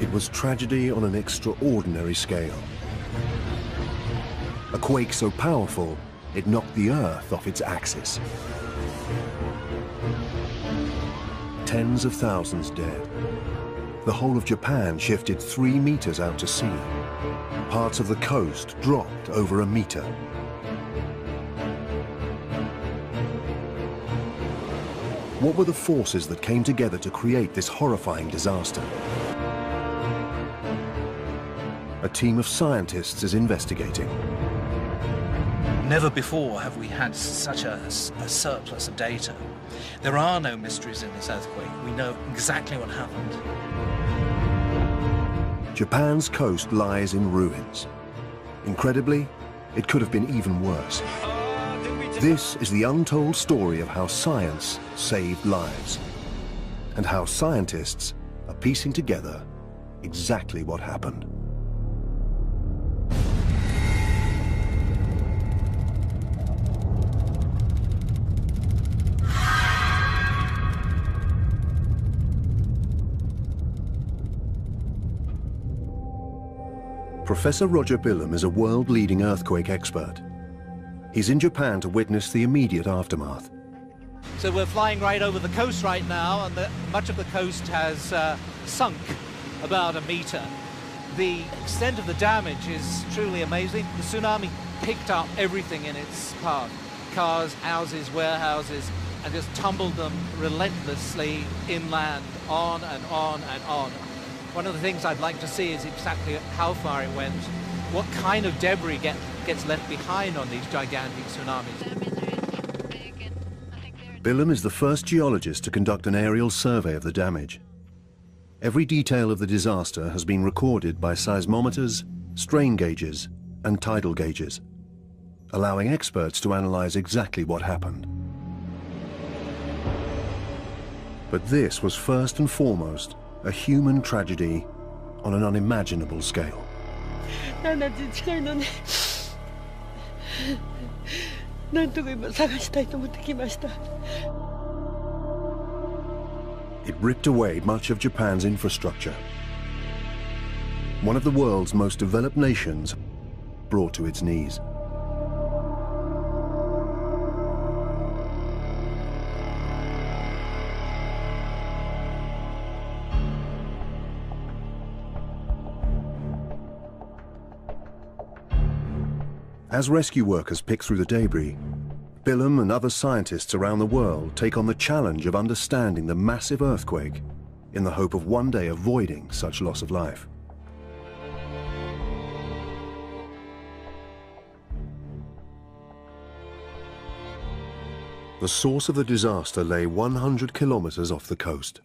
It was tragedy on an extraordinary scale. A quake so powerful, it knocked the Earth off its axis. Tens of thousands dead. The whole of Japan shifted 3 meters out to sea. Parts of the coast dropped over a meter. What were the forces that came together to create this horrifying disaster? A team of scientists is investigating. Never before have we had such a surplus of data. There are no mysteries in this earthquake. We know exactly what happened. Japan's coast lies in ruins. Incredibly, it could have been even worse. This is the untold story of how science saved lives, and how scientists are piecing together exactly what happened. Professor Roger Billum is a world-leading earthquake expert. He's in Japan to witness the immediate aftermath. So we're flying right over the coast right now, and much of the coast has sunk about a meter. The extent of the damage is truly amazing. The tsunami picked up everything in its path. Cars, houses, warehouses, and just tumbled them relentlessly inland, on and on and on. One of the things I'd like to see is exactly how far it went, what kind of debris gets left behind on these gigantic tsunamis. Billum is the first geologist to conduct an aerial survey of the damage. Every detail of the disaster has been recorded by seismometers, strain gauges, and tidal gauges, allowing experts to analyze exactly what happened. But this was first and foremost a human tragedy on an unimaginable scale. It ripped away much of Japan's infrastructure. One of the world's most developed nations brought to its knees. As rescue workers pick through the debris, Billum and other scientists around the world take on the challenge of understanding the massive earthquake in the hope of one day avoiding such loss of life. The source of the disaster lay 100 kilometers off the coast.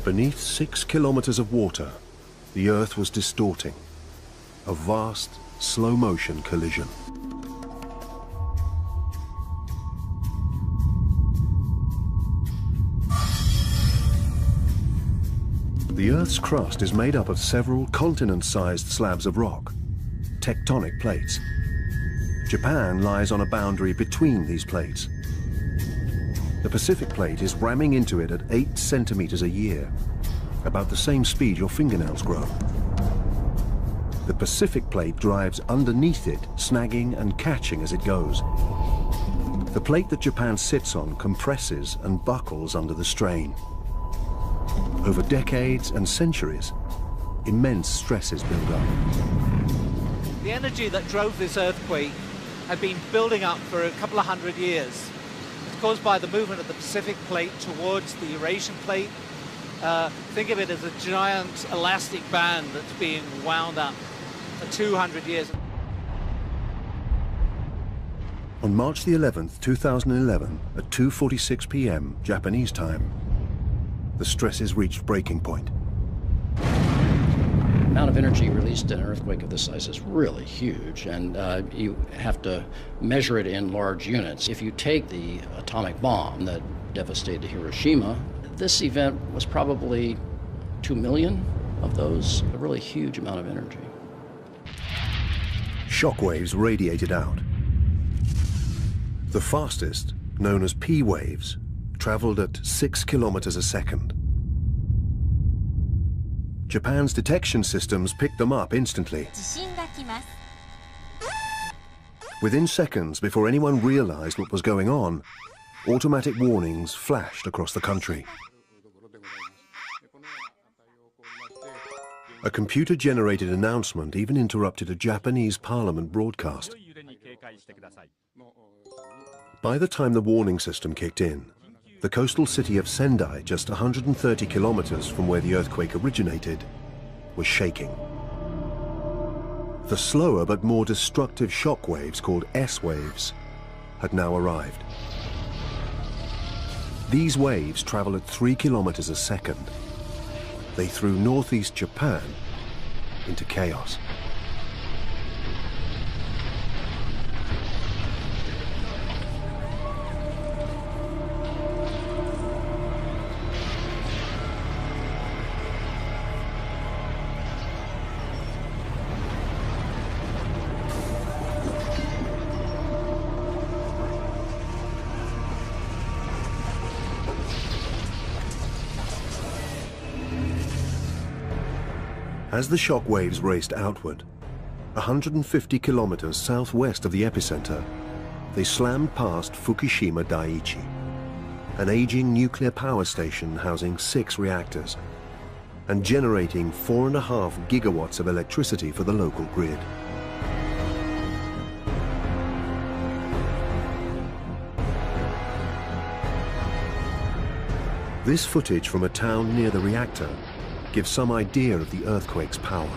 Beneath 6 kilometers of water, the Earth was distorting. A vast, slow-motion collision. The Earth's crust is made up of several continent-sized slabs of rock, tectonic plates. Japan lies on a boundary between these plates. The Pacific plate is ramming into it at 8 centimeters a year, about the same speed your fingernails grow. The Pacific plate drives underneath it, snagging and catching as it goes. The plate that Japan sits on compresses and buckles under the strain. Over decades and centuries, immense stresses build up. The energy that drove this earthquake had been building up for a couple of hundred years. It's caused by the movement of the Pacific plate towards the Eurasian plate. Think of it as a giant elastic band that's being wound up for 200 years. On March the 11th, 2011, at 2:46 p.m. Japanese time, the stresses reached breaking point. The amount of energy released in an earthquake of this size is really huge, and you have to measure it in large units. If you take the atomic bomb that devastated Hiroshima, this event was probably 2 million of those, a really huge amount of energy. shockwaves radiated out. The fastest, known as P waves, traveled at 6 kilometers a second. Japan's detection systems picked them up instantly. Within seconds, before anyone realized what was going on, automatic warnings flashed across the country. A computer-generated announcement even interrupted a Japanese parliament broadcast. By the time the warning system kicked in, the coastal city of Sendai, just 130 kilometers from where the earthquake originated, was shaking. The slower but more destructive shock waves, called S waves, had now arrived. These waves travel at 3 kilometers a second. They threw northeast Japan into chaos. As the shock waves raced outward, 150 kilometers southwest of the epicenter, they slammed past Fukushima Daiichi, an aging nuclear power station housing 6 reactors and generating 4.5 gigawatts of electricity for the local grid. This footage from a town near the reactor gives some idea of the earthquake's power.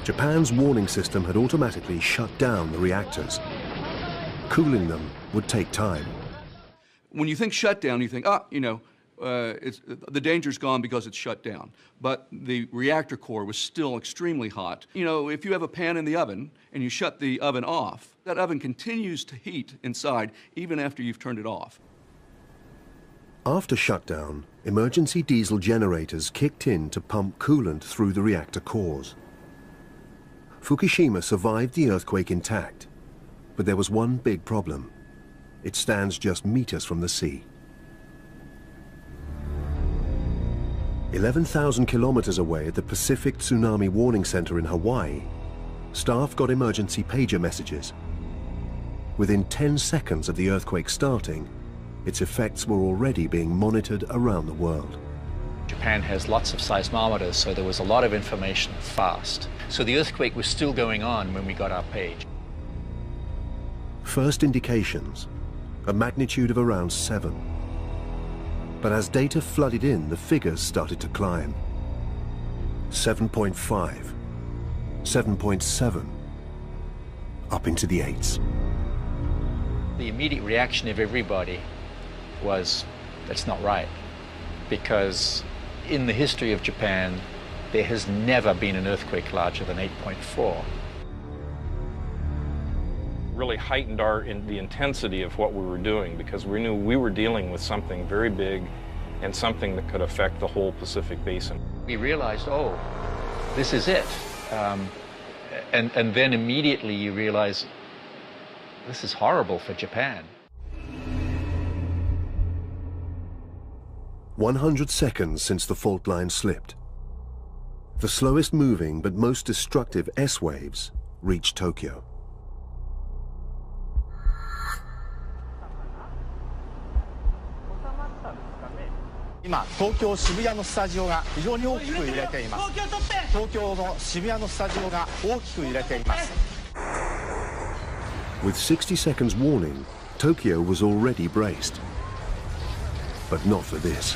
Japan's warning system had automatically shut down the reactors. Cooling them would take time. When you think shutdown, you think, the danger's gone because it's shut down. But the reactor core was still extremely hot. You know, if you have a pan in the oven and you shut the oven off, that oven continues to heat inside even after you've turned it off. After shutdown, emergency diesel generators kicked in to pump coolant through the reactor cores. Fukushima survived the earthquake intact, but there was one big problem. It stands just meters from the sea. 11,000 kilometers away at the Pacific Tsunami Warning Center in Hawaii, staff got emergency pager messages. Within 10 seconds of the earthquake starting, its effects were already being monitored around the world. Japan has lots of seismometers, so there was a lot of information fast. So the earthquake was still going on when we got our page. First indications, a magnitude of around 7. But as data flooded in, the figures started to climb. 7.5, 7.7, up into the 8s. The immediate reaction of everybody was, that's not right. Because in the history of Japan, there has never been an earthquake larger than 8.4. Really heightened the intensity of what we were doing, because we knew we were dealing with something very big and something that could affect the whole Pacific Basin. We realized, oh, this is it. And then immediately you realize, this is horrible for Japan. 100 seconds since the fault line slipped. The slowest moving but most destructive S waves reached Tokyo. Now, 東京渋谷のスタジオが非常に大きく揺れています。東京の渋谷のスタジオが大きく揺れています。With 60 seconds warning, Tokyo was already braced. But not for this.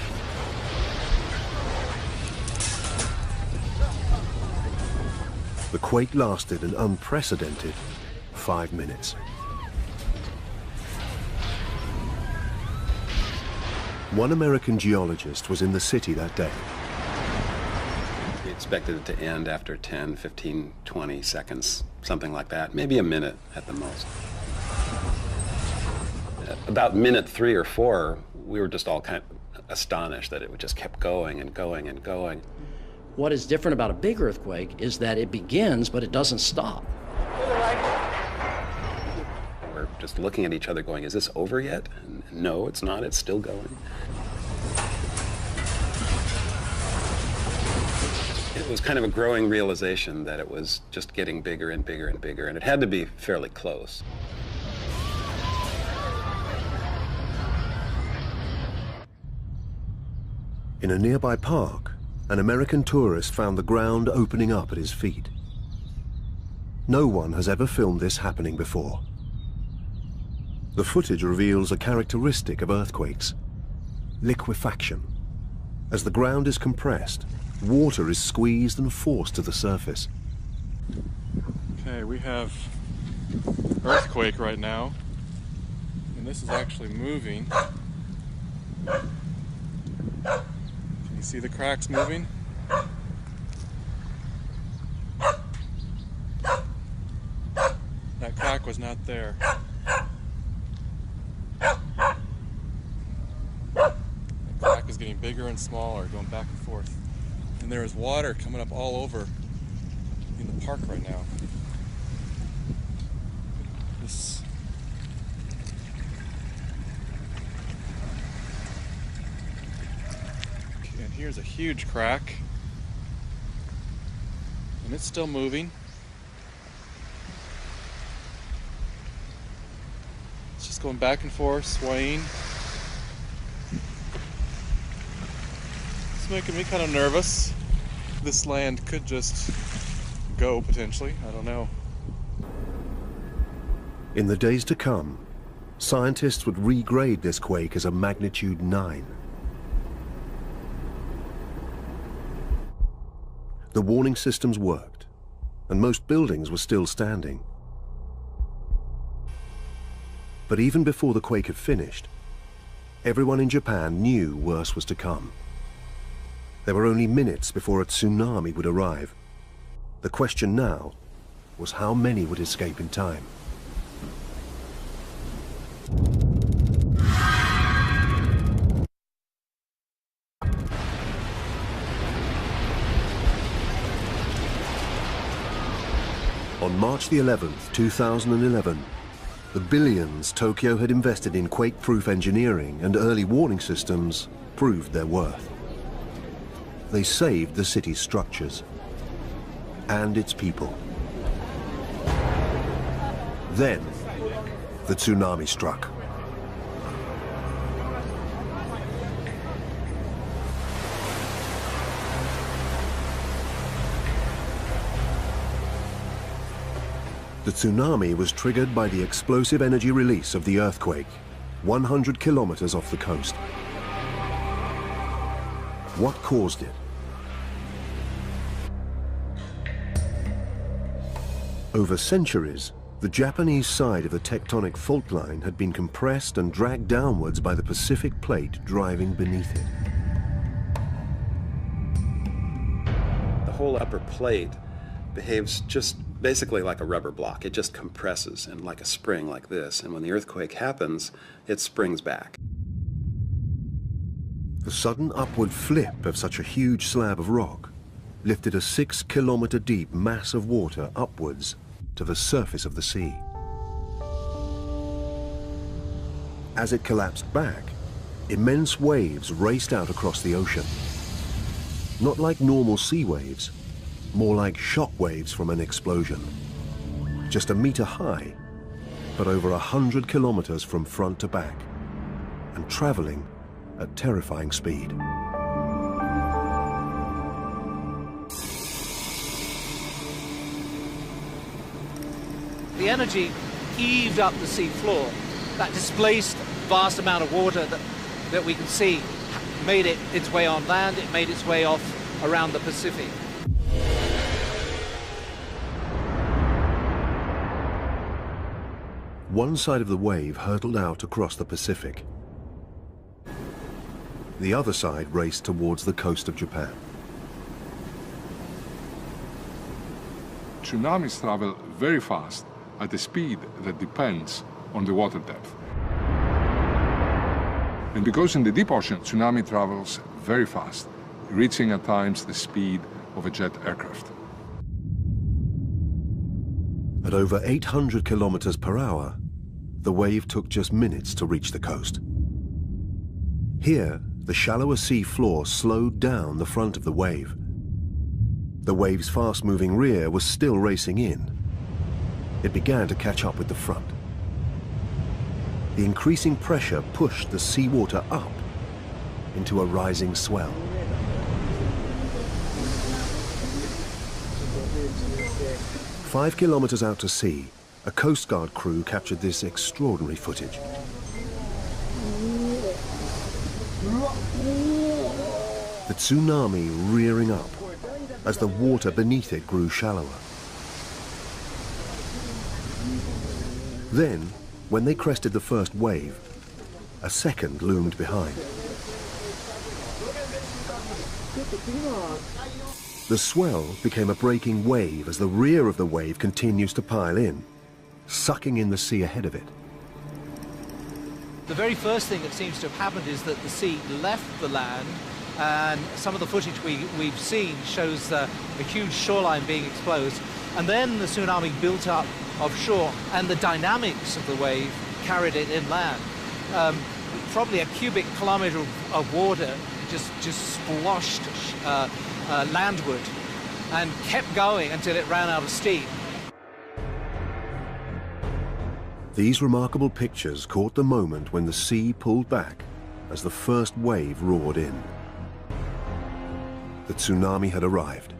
The quake lasted an unprecedented 5 minutes. One American geologist was in the city that day. We expected it to end after 10, 15, 20 seconds, something like that, maybe a minute at the most. About minute 3 or 4, we were just all kind of astonished that it just kept going and going and going. What is different about a big earthquake is that it begins, but it doesn't stop. We're just looking at each other going, is this over yet? And no, it's not. It's still going. It was kind of a growing realization that it was just getting bigger and bigger and bigger, and it had to be fairly close. In a nearby park, an American tourist found the ground opening up at his feet. No one has ever filmed this happening before. The footage reveals a characteristic of earthquakes: liquefaction. As the ground is compressed, water is squeezed and forced to the surface. Okay, we have earthquake right now, and this is actually moving. You see the cracks moving? That crack was not there. The crack is getting bigger and smaller, going back and forth. And there is water coming up all over in the park right now. This and here's a huge crack, and it's still moving. It's just going back and forth, swaying. It's making me kind of nervous. This land could just go, potentially. I don't know. In the days to come, scientists would regrade this quake as a magnitude 9. The warning systems worked, and most buildings were still standing. But even before the quake had finished, everyone in Japan knew worse was to come. There were only minutes before a tsunami would arrive. The question now was how many would escape in time. On March the 11th, 2011, the billions Tokyo had invested in quake-proof engineering and early warning systems proved their worth. They saved the city's structures and its people. Then, the tsunami struck. The tsunami was triggered by the explosive energy release of the earthquake, 100 kilometers off the coast. What caused it? Over centuries, the Japanese side of the tectonic fault line had been compressed and dragged downwards by the Pacific plate driving beneath it. The whole upper plate behaves just basically like a rubber block. It just compresses, and like a spring like this, and when the earthquake happens, it springs back. The sudden upward flip of such a huge slab of rock lifted a 6-kilometer deep mass of water upwards to the surface of the sea. As it collapsed back, immense waves raced out across the ocean. Not like normal sea waves, more like shock waves from an explosion. Just a meter high, but over 100 kilometers from front to back, and traveling at terrifying speed. The energy heaved up the sea floor. That displaced vast amount of water that we can see made its way on land. It made its way off around the Pacific. One side of the wave hurtled out across the Pacific. The other side raced towards the coast of Japan. Tsunamis travel very fast at a speed that depends on the water depth. And because in the deep ocean, tsunami travels very fast, reaching at times the speed of a jet aircraft. At over 800 kilometers per hour, the wave took just minutes to reach the coast. Here, the shallower sea floor slowed down the front of the wave. The wave's fast-moving rear was still racing in. It began to catch up with the front. The increasing pressure pushed the seawater up into a rising swell. Five kilometers out to sea, a Coast Guard crew captured this extraordinary footage. The tsunami rearing up as the water beneath it grew shallower. Then, when they crested the first wave, a second loomed behind. The swell became a breaking wave as the rear of the wave continues to pile in, sucking in the sea ahead of it. The very first thing that seems to have happened is that the sea left the land, and some of the footage we've seen shows a huge shoreline being exposed, and then the tsunami built up offshore, and the dynamics of the wave carried it inland. Probably a cubic kilometer of water just splashed landward and kept going until it ran out of steam. These remarkable pictures caught the moment when the sea pulled back as the first wave roared in. The tsunami had arrived.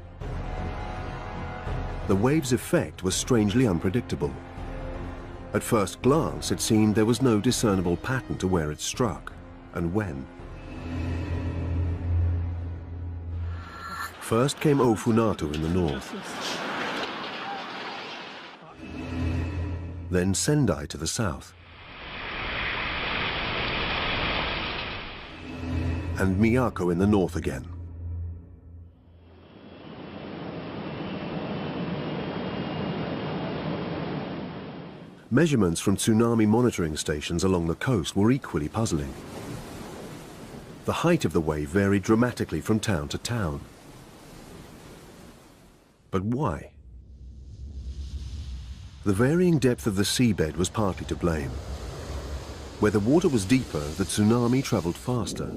The wave's effect was strangely unpredictable. At first glance, it seemed there was no discernible pattern to where it struck and when. First came Ofunato in the north. Then Sendai to the south. And Miyako in the north again. Measurements from tsunami monitoring stations along the coast were equally puzzling. The height of the wave varied dramatically from town to town. But why? The varying depth of the seabed was partly to blame. Where the water was deeper, the tsunami traveled faster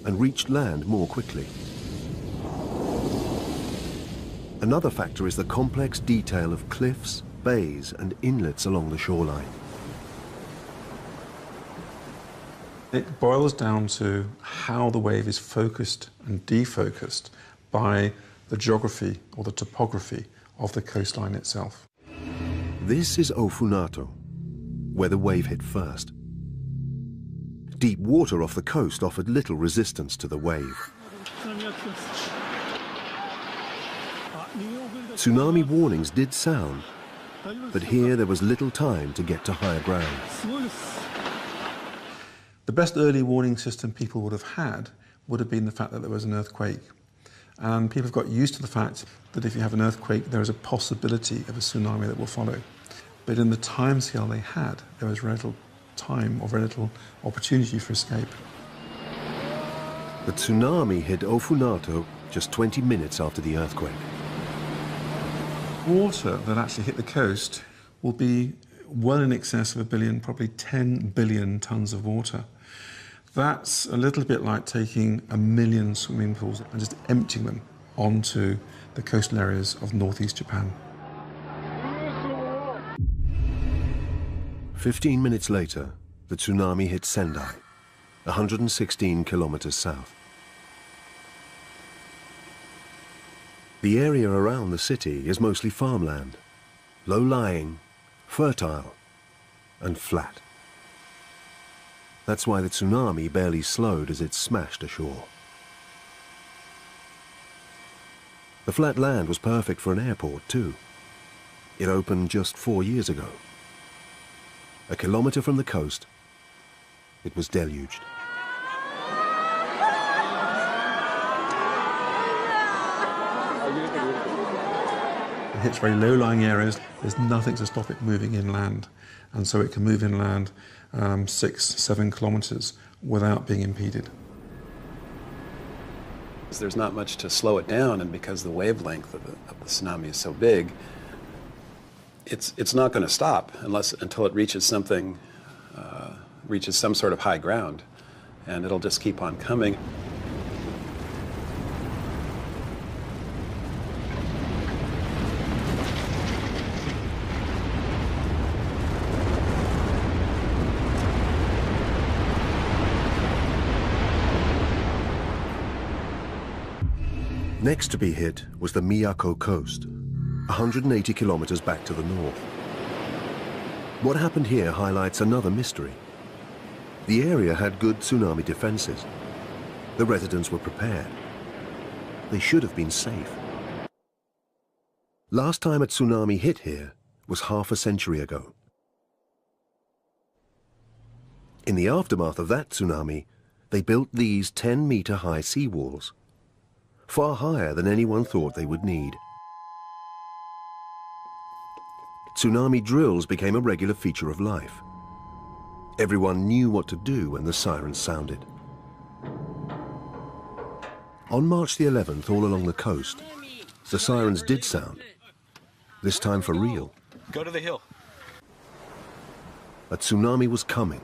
and reached land more quickly. Another factor is the complex detail of cliffs, bays and inlets along the shoreline. It boils down to how the wave is focused and defocused by the geography or the topography of the coastline itself. This is Ofunato, where the wave hit first. Deep water off the coast offered little resistance to the wave. Tsunami warnings did sound, but here there was little time to get to higher ground. The best early warning system people would have had would have been the fact that there was an earthquake. And people have got used to the fact that if you have an earthquake, there is a possibility of a tsunami that will follow. But in the timescale they had, there was very little time or very little opportunity for escape. The tsunami hit Ofunato just 20 minutes after the earthquake. Water that actually hit the coast will be well in excess of 1 billion, probably 10 billion tons of water. That's a little bit like taking 1 million swimming pools and just emptying them onto the coastal areas of northeast Japan. 15 minutes later, the tsunami hit Sendai, 116 kilometers south. The area around the city is mostly farmland, low-lying, fertile, and flat. That's why the tsunami barely slowed as it smashed ashore. The flat land was perfect for an airport, too. It opened just 4 years ago. A kilometer from the coast, it was deluged. It hits very low-lying areas. There's nothing to stop it moving inland. And so it can move inland 6, 7 kilometers without being impeded. There's not much to slow it down, and because the wavelength of the tsunami is so big, it's not going to stop until it reaches something, reaches some sort of high ground, and it'll just keep on coming. Next to be hit was the Miyako coast, 180 kilometers back to the north. What happened here highlights another mystery. The area had good tsunami defenses. The residents were prepared. They should have been safe. Last time a tsunami hit here was half a century ago. In the aftermath of that tsunami, they built these 10-meter-high seawalls, far higher than anyone thought they would need. Tsunami drills became a regular feature of life. Everyone knew what to do when the sirens sounded. On March the 11th, all along the coast, the sirens did sound, this time for real. Go to the hill. A tsunami was coming.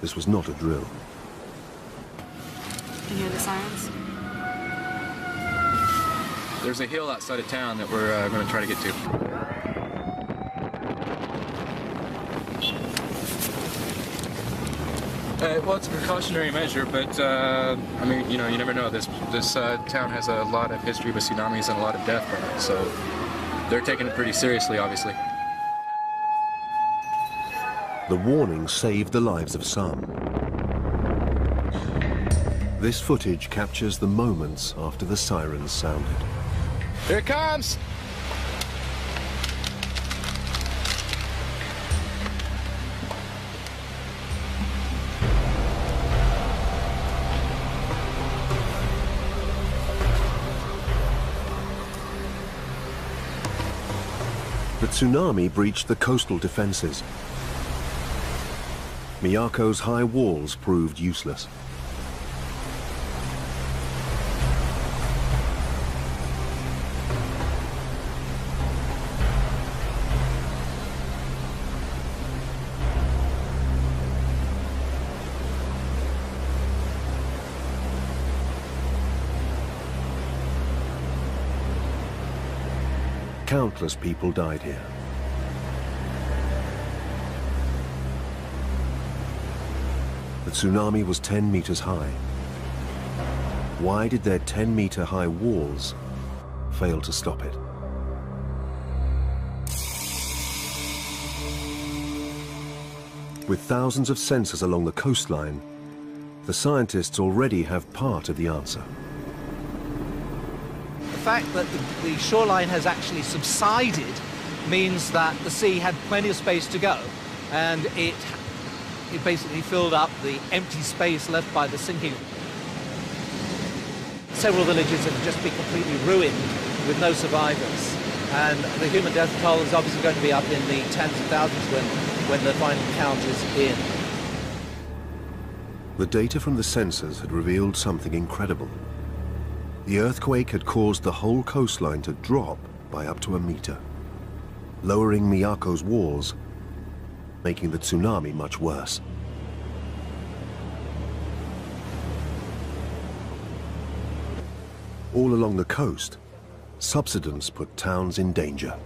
This was not a drill. You hear the sirens? There's a hill outside of town that we're going to try to get to. Well, it's a precautionary measure, but I mean, you know, you never know. This town has a lot of history with tsunamis and a lot of death from it, so they're taking it pretty seriously, obviously. The warning saved the lives of some. This footage captures the moments after the sirens sounded. Here it comes! The tsunami breached the coastal defenses. Miyako's high walls proved useless. Countless people died here. The tsunami was 10 meters high. Why did their 10-meter-high walls fail to stop it? With thousands of sensors along the coastline, the scientists already have part of the answer. The fact that the shoreline has actually subsided means that the sea had plenty of space to go, and it basically filled up the empty space left by the sinking. Several villages have just been completely ruined with no survivors, and the human death toll is obviously going to be up in the tens of thousands when the final count is in. The data from the sensors had revealed something incredible. The earthquake had caused the whole coastline to drop by up to a meter, lowering Miyako's walls, making the tsunami much worse. All along the coast, subsidence put towns in danger.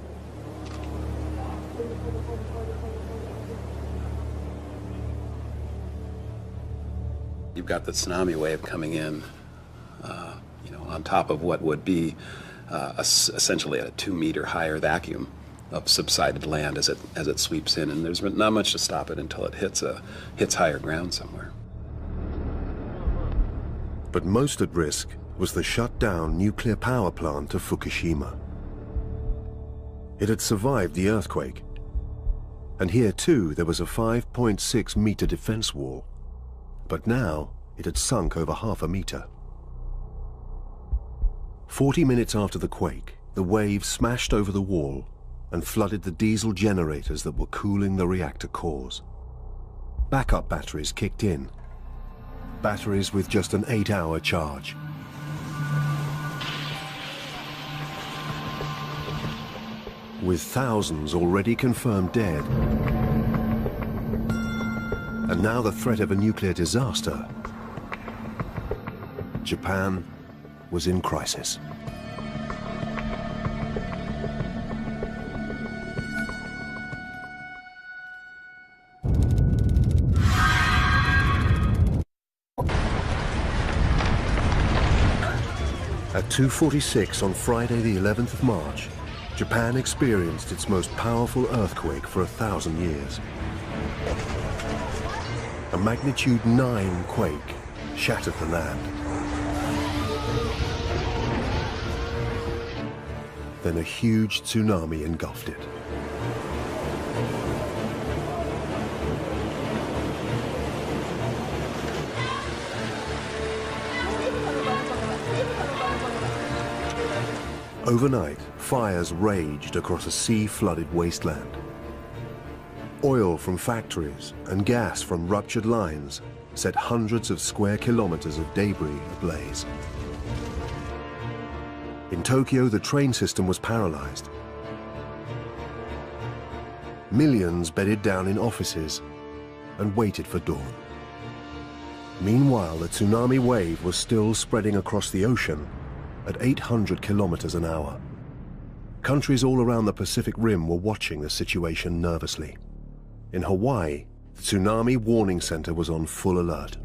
You've got the tsunami wave coming in, on top of what would be essentially a 2-meter higher vacuum of subsided land as it sweeps in, and there's not much to stop it until it hits higher ground somewhere. But most at risk was the shut-down nuclear power plant of Fukushima. It had survived the earthquake, and here too there was a 5.6-meter defense wall, but now it had sunk over half a meter. 40 minutes after the quake, the wave smashed over the wall and flooded the diesel generators that were cooling the reactor cores. Backup batteries kicked in, batteries with just an 8-hour charge. With thousands already confirmed dead, and now the threat of a nuclear disaster, Japan was in crisis. At 2:46 on Friday the 11th of March, Japan experienced its most powerful earthquake for 1,000 years. A magnitude 9 quake shattered the land. Then a huge tsunami engulfed it. Overnight, fires raged across a sea-flooded wasteland. Oil from factories and gas from ruptured lines set hundreds of square kilometers of debris ablaze. In Tokyo, the train system was paralyzed. Millions bedded down in offices and waited for dawn. Meanwhile, the tsunami wave was still spreading across the ocean at 800 kilometers an hour. Countries all around the Pacific Rim were watching the situation nervously. In Hawaii, the Tsunami Warning Center was on full alert.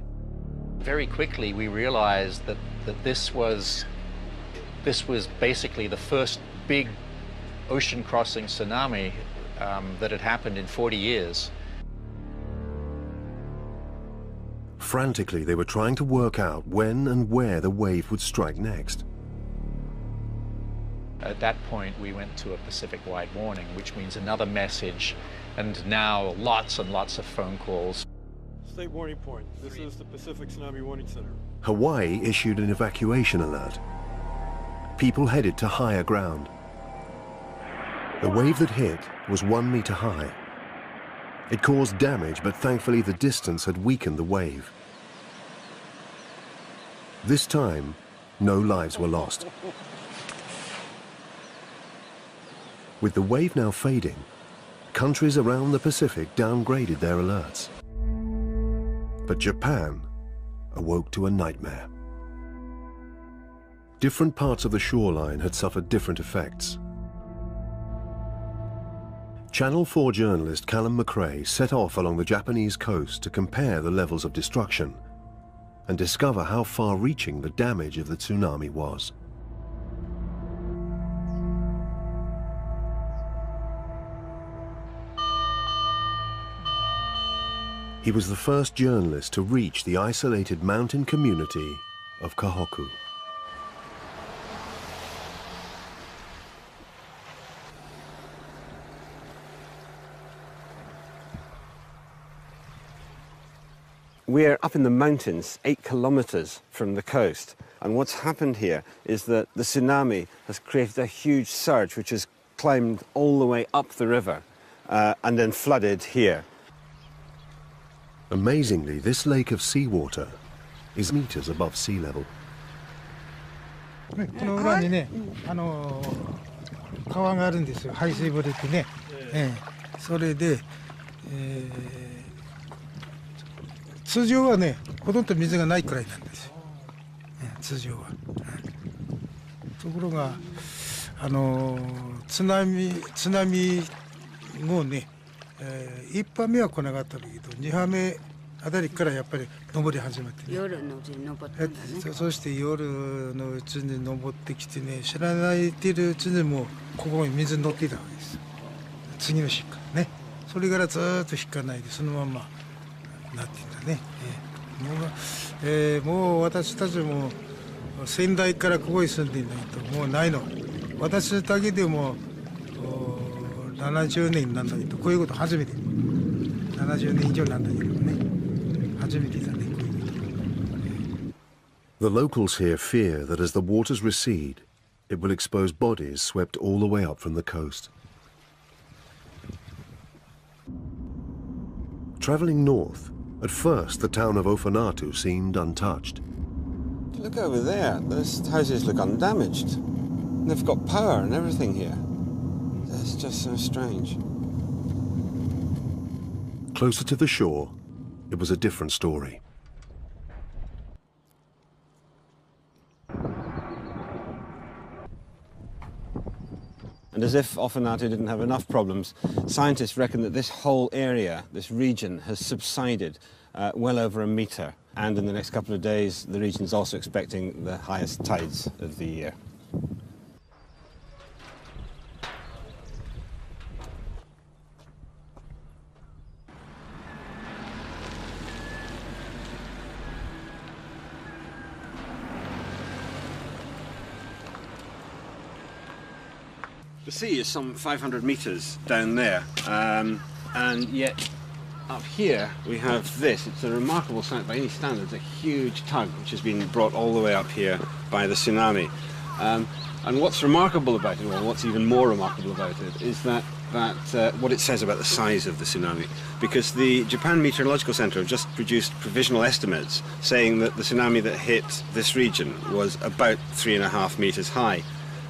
Very quickly we realized that this was basically the first big ocean-crossing tsunami that had happened in 40 years. Frantically, they were trying to work out when and where the wave would strike next. At that point, we went to a Pacific-wide warning, which means another message, and now lots and lots of phone calls. State warning point. This is the Pacific Tsunami Warning Center. Hawaii issued an evacuation alert. People headed to higher ground. The wave that hit was 1 meter high. It caused damage, but thankfully the distance had weakened the wave. This time, no lives were lost. With the wave now fading, countries around the Pacific downgraded their alerts. But Japan awoke to a nightmare. Different parts of the shoreline had suffered different effects. Channel 4 journalist Callum McRae set off along the Japanese coast to compare the levels of destruction and discover how far-reaching the damage of the tsunami was. He was the first journalist to reach the isolated mountain community of Kahoku. We're up in the mountains, 8 kilometers from the coast. And what's happened here is that the tsunami has created a huge surge which has climbed all the way up the river and then flooded here. Amazingly, this lake of seawater is meters above sea level. この裏にね、川があるんですよ。排水堀ってね。それで、通常はね、ほとんど水がないくらいなんですよ。通常は。ところが、津波もね、1波目は来なかったけど、2波目あたりからやっぱり登り始めてね。夜のうちに登ったんだね。そして夜のうちに登ってきてね、知らないてるうちにもうここに水に乗っていたわけです。次の日からね。それからずっと引かないでそのままなってんだね。もう私たちも先代からここに住んでいないともうないの。私だけでも70年なんだけど、こういうこと初めて。70年以上なんだけどね。初めてだね、こういうこと。The locals here fear that as the waters recede, it will expose bodies swept all the way up from the coast. Traveling north, At first, the town of Ofanatu seemed untouched. Look over there. Those houses look undamaged. They've got power and everything here. It's just so strange. Closer to the shore, it was a different story. And as if Ofanatu didn't have enough problems, scientists reckon that this whole area, this region, has subsided well over a metre. And in the next couple of days, the region's also expecting the highest tides of the year. The sea is some 500 metres down there, and yet up here we have this. It's a remarkable sight by any standards, a huge tug which has been brought all the way up here by the tsunami. And what's remarkable about it, well, what's even more remarkable about it, is that what it says about the size of the tsunami. Because the Japan Meteorological Center have just produced provisional estimates saying that the tsunami that hit this region was about 3.5 metres high.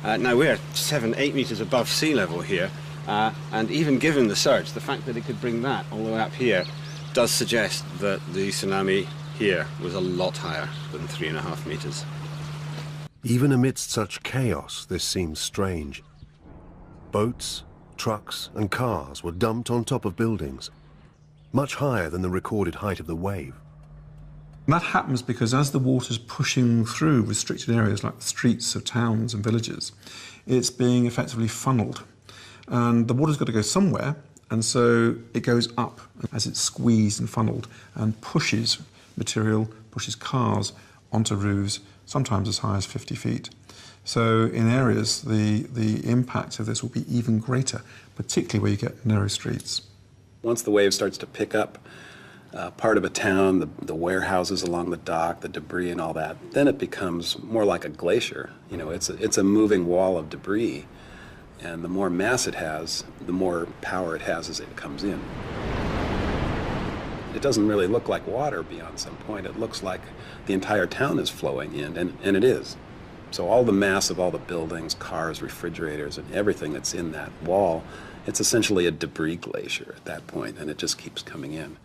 Now we're 7-8 metres above sea level here, and even given the surge, the fact that it could bring that all the way up here does suggest that the tsunami here was a lot higher than 3.5 metres. Even amidst such chaos, this seems strange. Boats, trucks and cars were dumped on top of buildings, much higher than the recorded height of the wave. That happens because as the water's pushing through restricted areas like the streets of towns and villages, it's being effectively funneled. And the water's got to go somewhere, and so it goes up as it's squeezed and funneled and pushes material, pushes cars onto roofs, sometimes as high as 50 feet. So in areas, the impact of this will be even greater, particularly where you get narrow streets. Once the wave starts to pick up part of a town, the warehouses along the dock, the debris and all that, then it becomes more like a glacier. You know, it's a moving wall of debris, and the more mass it has, the more power it has as it comes in. It doesn't really look like water beyond some point. It looks like the entire town is flowing in, and it is. So all the mass of all the buildings, cars, refrigerators, and everything that's in that wall, it's essentially a debris glacier at that point, and it just keeps coming in.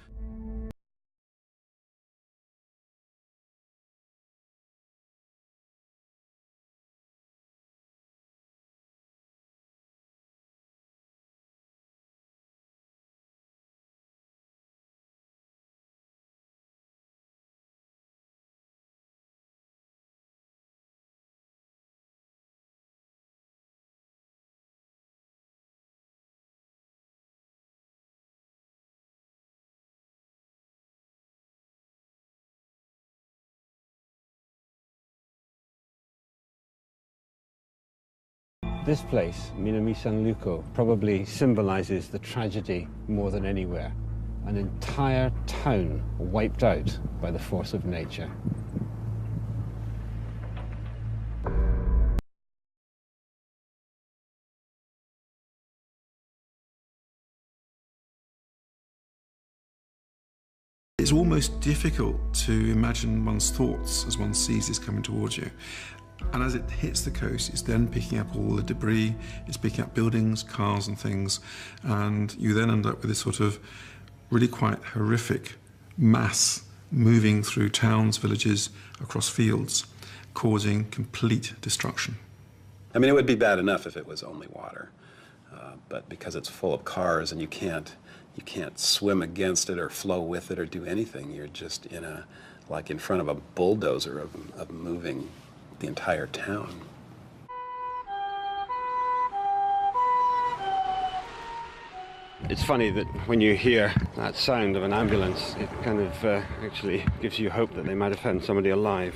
This place, Minami-Sanluko, probably symbolizes the tragedy more than anywhere. An entire town wiped out by the force of nature. It's almost difficult to imagine one's thoughts as one sees this coming towards you. And as it hits the coast, it's then picking up all the debris, it's picking up buildings, cars and things, and you then end up with this sort of really quite horrific mass moving through towns, villages, across fields, causing complete destruction. I mean, it would be bad enough if it was only water, but because it's full of cars and you can't swim against it or flow with it or do anything, you're just like in front of a bulldozer of moving the entire town. It's funny that when you hear that sound of an ambulance, it kind of actually gives you hope that they might have found somebody alive.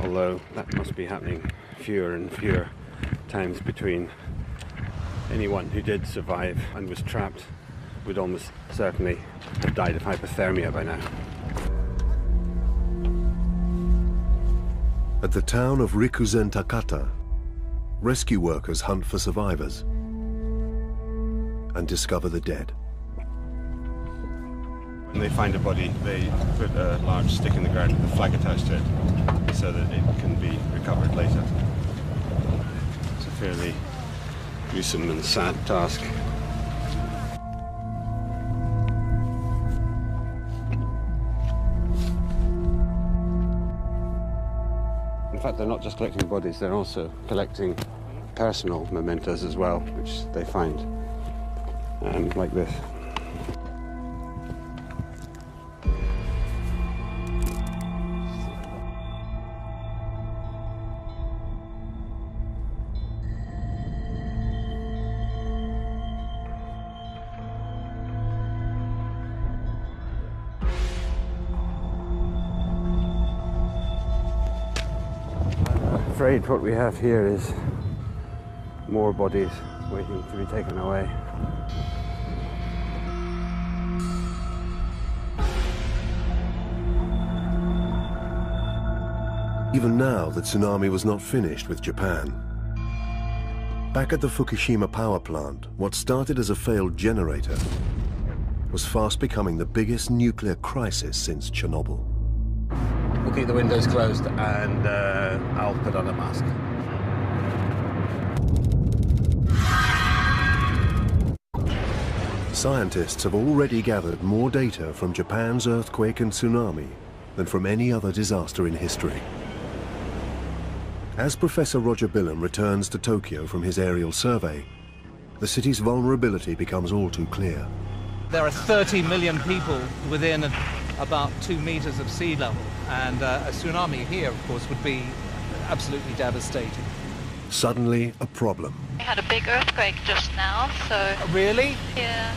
Although that must be happening fewer and fewer times between. Anyone who did survive and was trapped would almost certainly have died of hypothermia by now. At the town of Rikuzen Takata, rescue workers hunt for survivors and discover the dead. When they find a body, they put a large stick in the ground with a flag attached to it so that it can be recovered later. It's a fairly gruesome and sad task. In fact, they're not just collecting bodies, they're also collecting personal mementos as well, which they find, like this. I'm afraid what we have here is more bodies waiting to be taken away. Even now, the tsunami was not finished with Japan. Back at the Fukushima power plant, what started as a failed generator was fast becoming the biggest nuclear crisis since Chernobyl. We'll keep the windows closed and I'll put on a mask. Scientists have already gathered more data from Japan's earthquake and tsunami than from any other disaster in history. As Professor Roger Billam returns to Tokyo from his aerial survey, the city's vulnerability becomes all too clear. There are 30 million people within about 2 meters of sea level, and a tsunami here, of course, would be absolutely devastating. Suddenly, a problem. We had a big earthquake just now, so... Really? Yeah.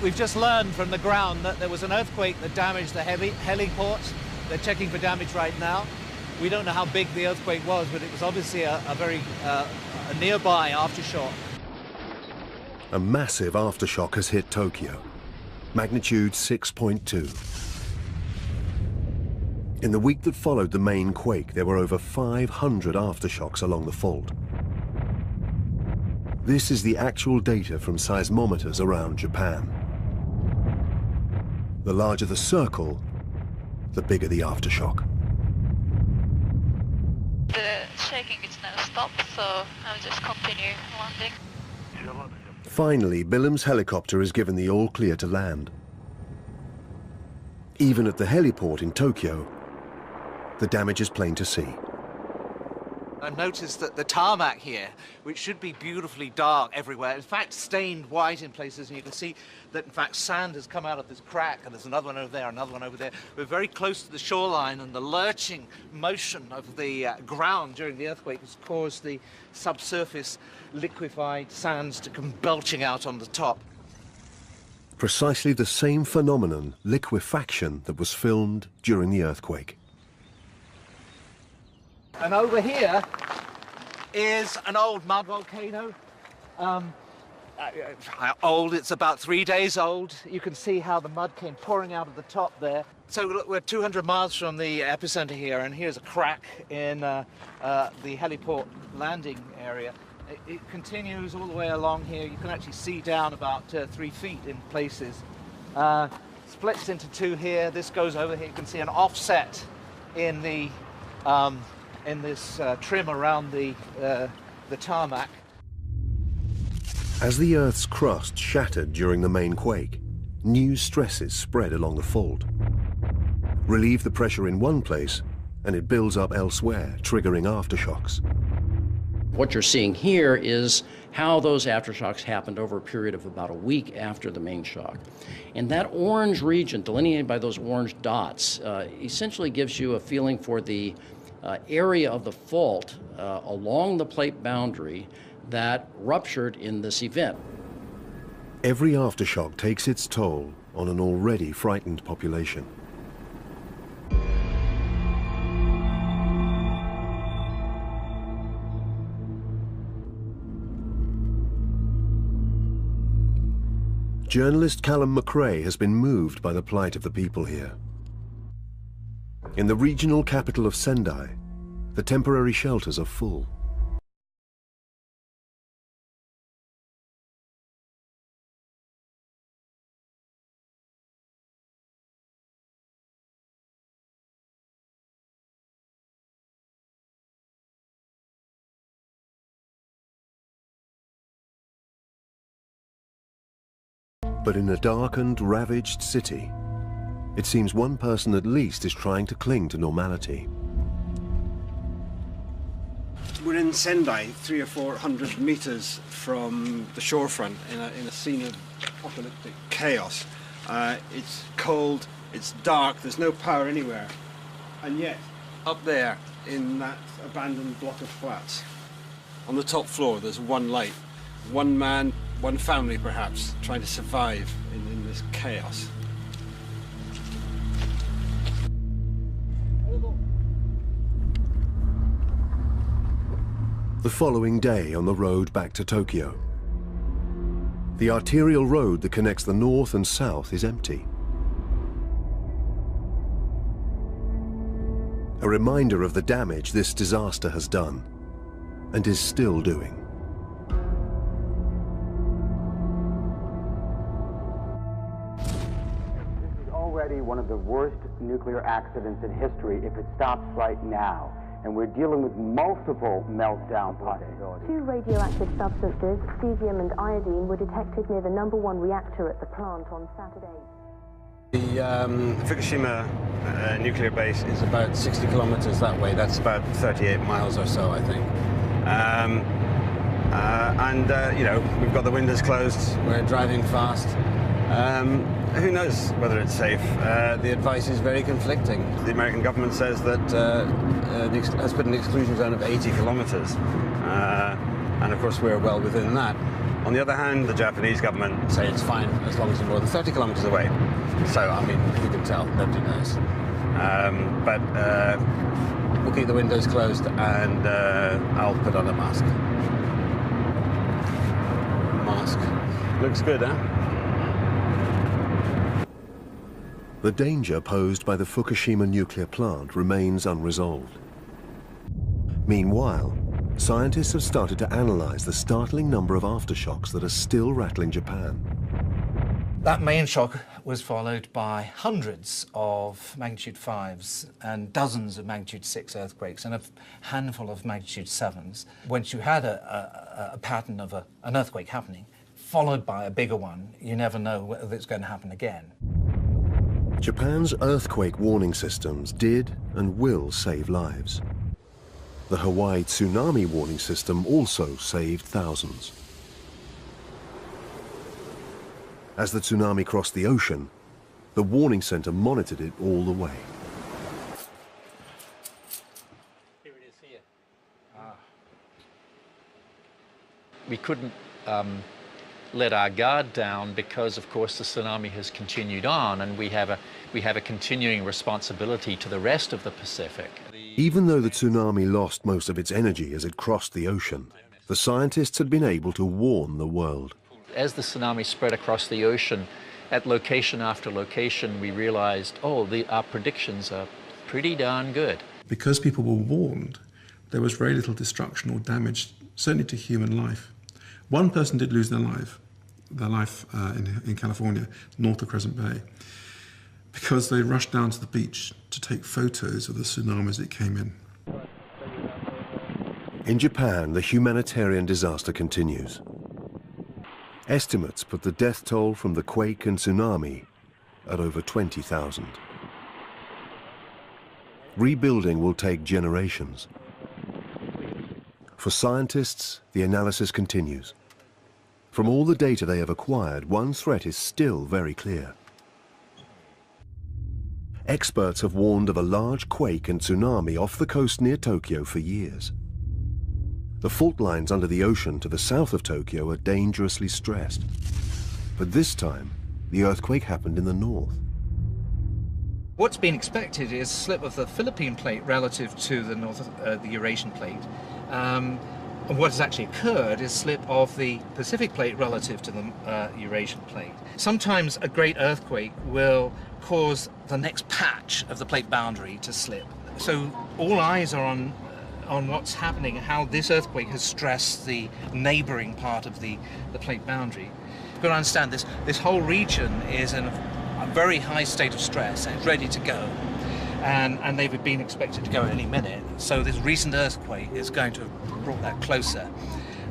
We've just learned from the ground that there was an earthquake that damaged the heliport. They're checking for damage right now. We don't know how big the earthquake was, but it was obviously a very a nearby aftershock. A massive aftershock has hit Tokyo, magnitude 6.2. In the week that followed the main quake, there were over 500 aftershocks along the fault. This is the actual data from seismometers around Japan. The larger the circle, the bigger the aftershock. The shaking is now stopped, so I'll just continue landing. Finally, Billam's helicopter is given the all-clear to land. Even at the heliport in Tokyo, the damage is plain to see. I've noticed that the tarmac here, which should be beautifully dark everywhere, in fact stained white in places, and you can see that in fact sand has come out of this crack, and there's another one over there, another one over there. We're very close to the shoreline, and the lurching motion of the ground during the earthquake has caused the subsurface liquefied sands to come belching out on the top. Precisely the same phenomenon, liquefaction, that was filmed during the earthquake. And over here is an old mud volcano. Old, it's about 3 days old. You can see how the mud came pouring out of the top there. So look, we're 200 miles from the epicenter here, and here's a crack in the heliport landing area. It continues all the way along here. You can actually see down about 3 feet in places. Splits into two here. This goes over here. You can see an offset in the in this trim around the tarmac. As the Earth's crust shattered during the main quake, new stresses spread along the fault. Relieve the pressure in one place, and it builds up elsewhere, triggering aftershocks. What you're seeing here is how those aftershocks happened over a period of about a week after the main shock. And that orange region, delineated by those orange dots, essentially gives you a feeling for the area of the fault along the plate boundary that ruptured in this event. Every aftershock takes its toll on an already frightened population. Journalist Callum McRae has been moved by the plight of the people here. In the regional capital of Sendai, the temporary shelters are full. But in a darkened, ravaged city, it seems one person at least is trying to cling to normality. We're in Sendai, 300 or 400 meters from the shorefront in a scene of apocalyptic chaos. It's cold, it's dark, there's no power anywhere. And yet, up there in that abandoned block of flats, on the top floor, there's one light. One man, one family perhaps, trying to survive in this chaos. The following day on the road back to Tokyo, the arterial road that connects the north and south is empty. A reminder of the damage this disaster has done and is still doing. This is already one of the worst nuclear accidents in history if it stops right now. And we're dealing with multiple meltdown possibilities. 2 radioactive substances, cesium and iodine, were detected near the #1 reactor at the plant on Saturday. The Fukushima nuclear base is about 60 kilometers that way. That's about 38 miles or so, I think. You know, we've got the windows closed, we're driving fast. Who knows whether it's safe? The advice is very conflicting. The American government says that has put an exclusion zone of 80 kilometers. And of course we're well within that. On the other hand, the Japanese government say it's fine as long as you're more than 30 kilometers away. So, I mean, who can tell? Nobody knows. We'll keep the windows closed and I'll put on a mask. Looks good, huh? The danger posed by the Fukushima nuclear plant remains unresolved. Meanwhile, scientists have started to analyze the startling number of aftershocks that are still rattling Japan. That main shock was followed by hundreds of magnitude 5s and dozens of magnitude 6 earthquakes and a handful of magnitude 7s. Once you had a pattern of an earthquake happening, followed by a bigger one, you never know whether it's going to happen again. Japan's earthquake warning systems did and will save lives. The Hawaii tsunami warning system also saved thousands. As the tsunami crossed the ocean, the warning center monitored it all the way. Here it is here. We couldn't let our guard down because, of course, the tsunami has continued on, and we have a continuing responsibility to the rest of the Pacific. Even though the tsunami lost most of its energy as it crossed the ocean, the scientists had been able to warn the world. As the tsunami spread across the ocean, at location after location, we realized, oh, our predictions are pretty darn good. Because people were warned, there was very little destruction or damage, certainly to human life. One person did lose their life in California, north of Crescent Bay, because they rushed down to the beach to take photos of the tsunami as it came in. In Japan, the humanitarian disaster continues. Estimates put the death toll from the quake and tsunami at over 20,000. Rebuilding will take generations. For scientists, the analysis continues. From all the data they have acquired, one threat is still very clear. Experts have warned of a large quake and tsunami off the coast near Tokyo for years. The fault lines under the ocean to the south of Tokyo are dangerously stressed. But this time, the earthquake happened in the north. What's been expected is a slip of the Philippine plate relative to the the Eurasian plate. And what has actually occurred is slip of the Pacific plate relative to the Eurasian plate. Sometimes a great earthquake will cause the next patch of the plate boundary to slip. So all eyes are on what's happening, how this earthquake has stressed the neighboring part of the plate boundary. You've got to understand this whole region is in a very high state of stress and it's ready to go. And they've been expected to go any minute. So this recent earthquake is going to have brought that closer.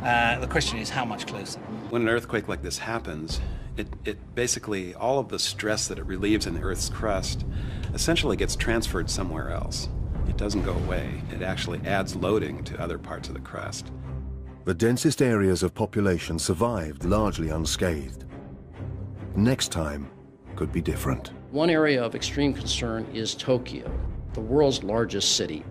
The question is how much closer? When an earthquake like this happens, It basically, all of the stress that it relieves in the Earth's crust essentially gets transferred somewhere else. It doesn't go away. It actually adds loading to other parts of the crust. The densest areas of population survived largely unscathed. Next time could be different. One area of extreme concern is Tokyo, the world's largest city.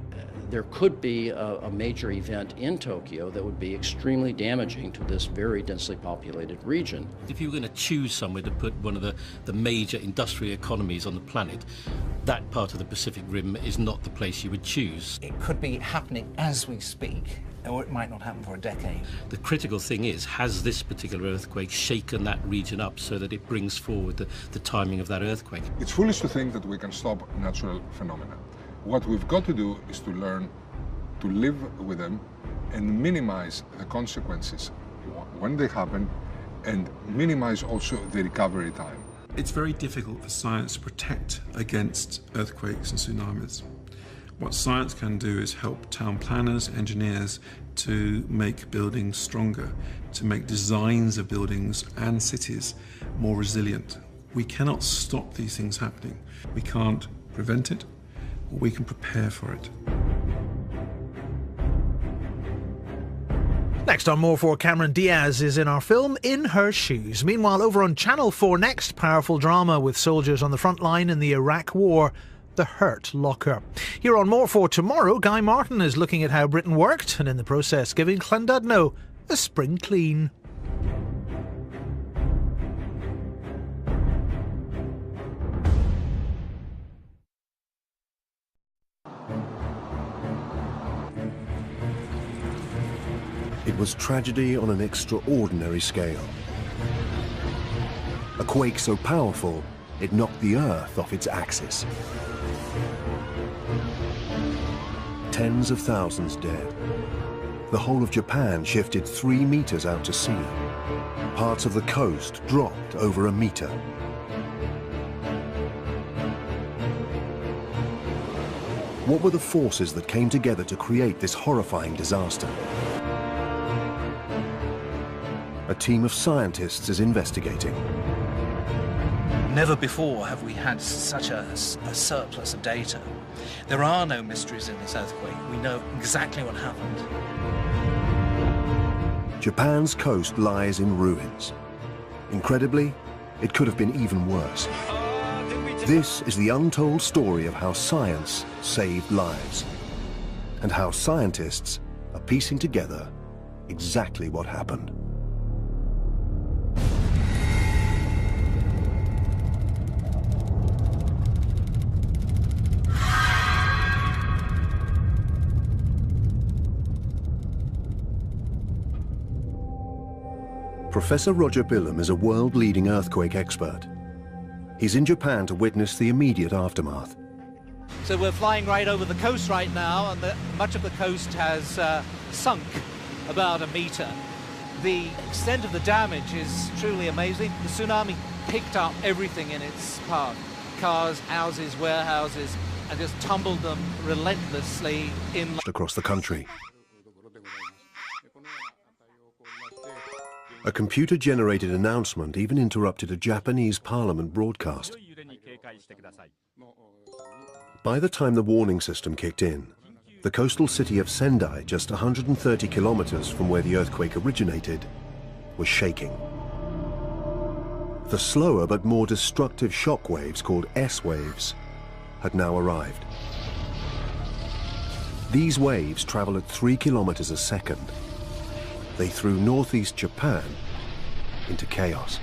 There could be a major event in Tokyo that would be extremely damaging to this very densely populated region. If you were going to choose somewhere to put one of the major industrial economies on the planet, that part of the Pacific Rim is not the place you would choose. It could be happening as we speak, or it might not happen for a decade. The critical thing is, has this particular earthquake shaken that region up so that it brings forward the timing of that earthquake? It's foolish to think that we can stop natural phenomena. What we've got to do is to learn to live with them and minimize the consequences when they happen, and minimize also the recovery time. It's very difficult for science to protect against earthquakes and tsunamis. What science can do is help town planners, engineers to make buildings stronger, to make designs of buildings and cities more resilient. We cannot stop these things happening. We can't prevent it, but we can prepare for it. Next on More 4, Cameron Diaz is in our film In Her Shoes. Meanwhile, over on Channel 4 next, powerful drama with soldiers on the front line in the Iraq War, The Hurt Locker. Here on More 4 tomorrow, Guy Martin is looking at how Britain worked and in the process giving Llandudno a spring clean. It was tragedy on an extraordinary scale. A quake so powerful, it knocked the Earth off its axis. Tens of thousands dead. The whole of Japan shifted 3 meters out to sea. Parts of the coast dropped over a meter. What were the forces that came together to create this horrifying disaster? A team of scientists is investigating. Never before have we had such a surplus of data. There are no mysteries in this earthquake. We know exactly what happened. Japan's coast lies in ruins. Incredibly, it could have been even worse. This is the untold story of how science saved lives, and how scientists are piecing together exactly what happened. Professor Roger Billam is a world-leading earthquake expert. He's in Japan to witness the immediate aftermath. So we're flying right over the coast right now, and much of the coast has sunk about a meter. The extent of the damage is truly amazing. The tsunami picked up everything in its path. Cars, houses, warehouses, and just tumbled them relentlessly in Across the country. A computer-generated announcement even interrupted a Japanese parliament broadcast. By the time the warning system kicked in, the coastal city of Sendai, just 130 kilometers from where the earthquake originated, was shaking. The slower but more destructive shock waves, called S waves, had now arrived. These waves travel at 3 kilometers a second. They threw northeast Japan into chaos.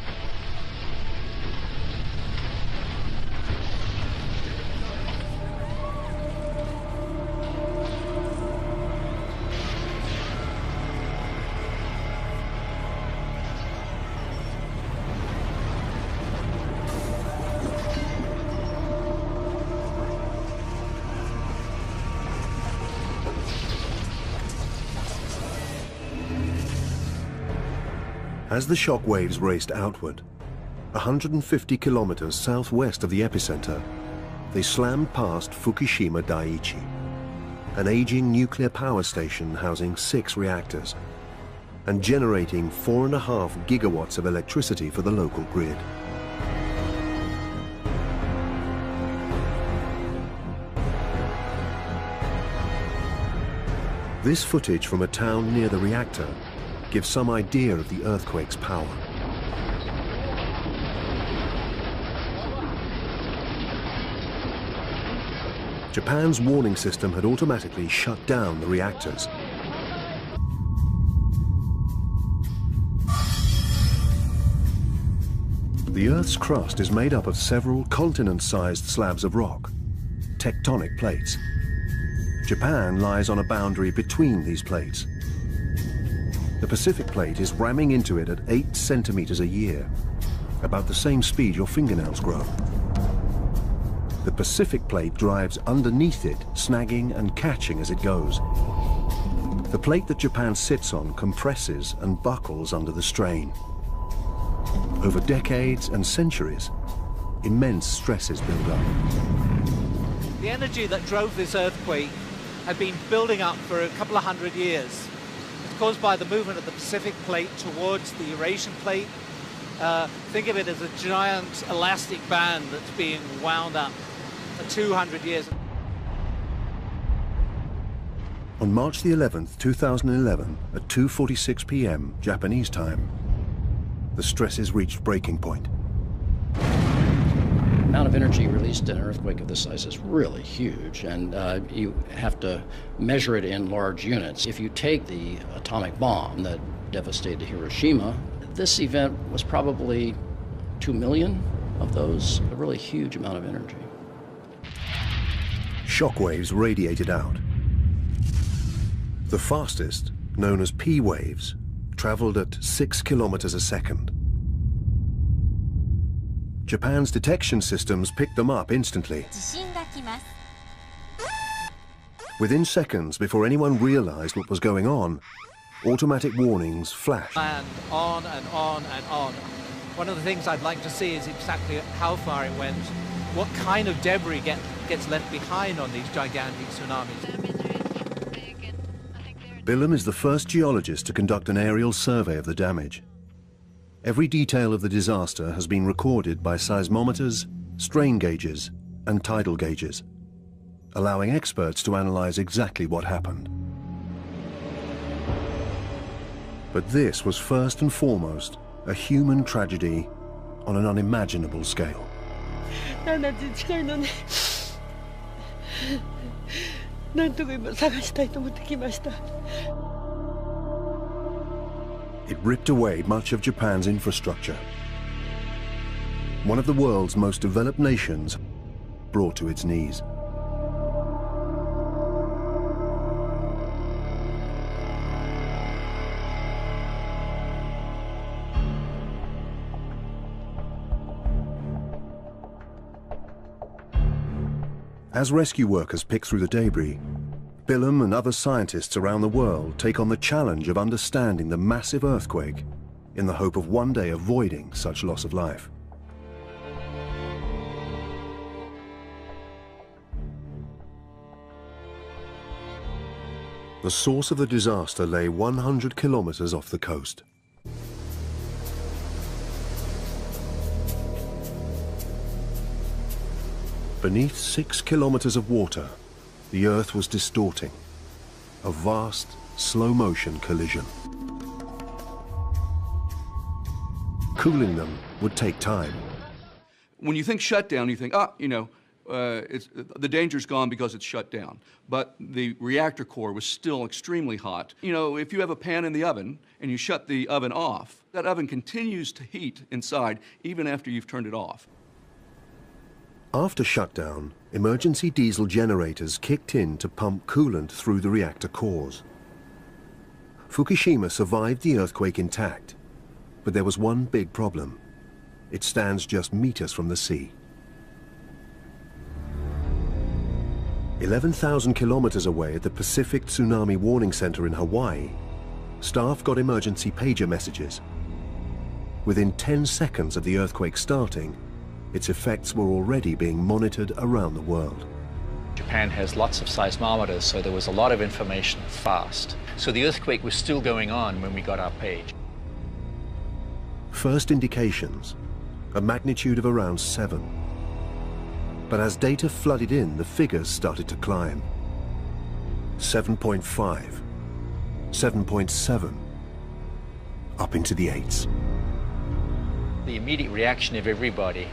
As the shock waves raced outward, 150 kilometers southwest of the epicenter, they slammed past Fukushima Daiichi, an aging nuclear power station housing 6 reactors, and generating 4.5 gigawatts of electricity for the local grid. This footage from a town near the reactor gives some idea of the earthquake's power. Japan's warning system had automatically shut down the reactors. The Earth's crust is made up of several continent-sized slabs of rock, tectonic plates. Japan lies on a boundary between these plates. The Pacific plate is ramming into it at 8 centimeters a year, about the same speed your fingernails grow. The Pacific plate drives underneath it, snagging and catching as it goes. The plate that Japan sits on compresses and buckles under the strain. Over decades and centuries, immense stresses build up. The energy that drove this earthquake had been building up for a couple of hundred years. It's caused by the movement of the Pacific plate towards the Eurasian plate. Think of it as a giant elastic band that's being wound up for 200 years. On March the 11th, 2011, at 2:46 p.m. Japanese time, the stresses reached breaking point. The amount of energy released in an earthquake of this size is really huge, and you have to measure it in large units. If you take the atomic bomb that devastated Hiroshima, this event was probably 2 million of those, a really huge amount of energy. Shockwaves radiated out. The fastest, known as P waves, traveled at 6 kilometers a second. Japan's detection systems picked them up instantly. Within seconds, before anyone realized what was going on, automatic warnings flashed. And on and on and on. One of the things I'd like to see is exactly how far it went, what kind of debris gets left behind on these gigantic tsunamis. Billum is the first geologist to conduct an aerial survey of the damage. Every detail of the disaster has been recorded by seismometers, strain gauges, and tidal gauges, allowing experts to analyze exactly what happened. But this was first and foremost a human tragedy on an unimaginable scale. It ripped away much of Japan's infrastructure. One of the world's most developed nations brought to its knees. As rescue workers pick through the debris, Billum and other scientists around the world take on the challenge of understanding the massive earthquake in the hope of one day avoiding such loss of life. The source of the disaster lay 100 kilometers off the coast. Beneath 6 kilometers of water, the Earth was distorting. A vast, slow-motion collision. Cooling them would take time. When you think shutdown, you think, the danger's gone because it's shut down. But the reactor core was still extremely hot. You know, if you have a pan in the oven and you shut the oven off, that oven continues to heat inside even after you've turned it off. After shutdown, emergency diesel generators kicked in to pump coolant through the reactor cores. Fukushima survived the earthquake intact, but there was one big problem. It stands just meters from the sea. 11,000 kilometers away at the Pacific Tsunami Warning Center in Hawaii, staff got emergency pager messages. Within 10 seconds of the earthquake starting, its effects were already being monitored around the world. Japan has lots of seismometers, so there was a lot of information fast. So the earthquake was still going on when we got our page. First indications, a magnitude of around 7. But as data flooded in, the figures started to climb. 7.5, 7.7, up into the 8s. The immediate reaction of everybody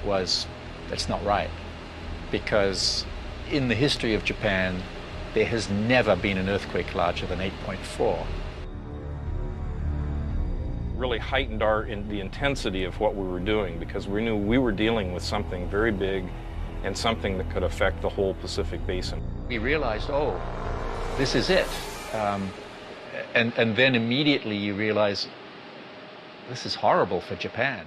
was, that's not right, because in the history of Japan, there has never been an earthquake larger than 8.4. Really heightened the intensity of what we were doing, because we knew we were dealing with something very big and something that could affect the whole Pacific Basin. We realized, oh, this is it. And then immediately you realize, this is horrible for Japan.